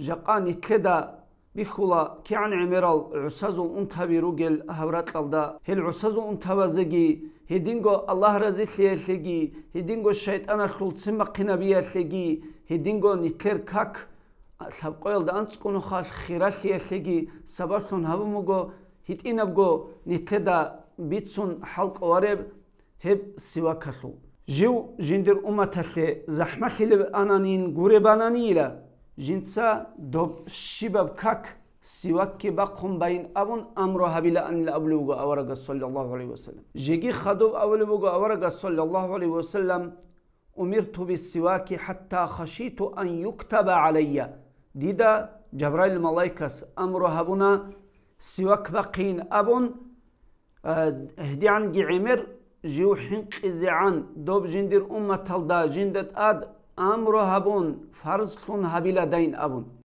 جقان يتلدا بخلا كيعن عمرال عسازو انتبي روجل هورات لالدا هل عسازو انتبازجي هدينغو الله رزيل ليلجي هدينغو الشيطان الخلط سمقنا بيلجي هدينغو نتلر كاك سبقويل دا انتسكونو خال خيرال ليلجي سبارتون هبموغو هتينبغو نتلدا بيتسون حلق وارب هب سواكلو جو جندر امتالي زحمة لب انانين غوربانانيلا جنسا دوب شباب كاك سواكي باقهم بين أبون أمرها بلا أن لأبلوغ أورغ صلى الله عليه وسلم جيجي خدوب أولوغ أورغ صلى الله عليه وسلم أمرت بالسواك حتى خشيت أن يكتب علي ديدا جبرائيل الملايكس أمرها بنا سواك باقين أبون هدي عن عمر جيو حنق إزعان دوب جندر أمة تلدا جندت آد أمرها بون فرزلون هبلا دين أبون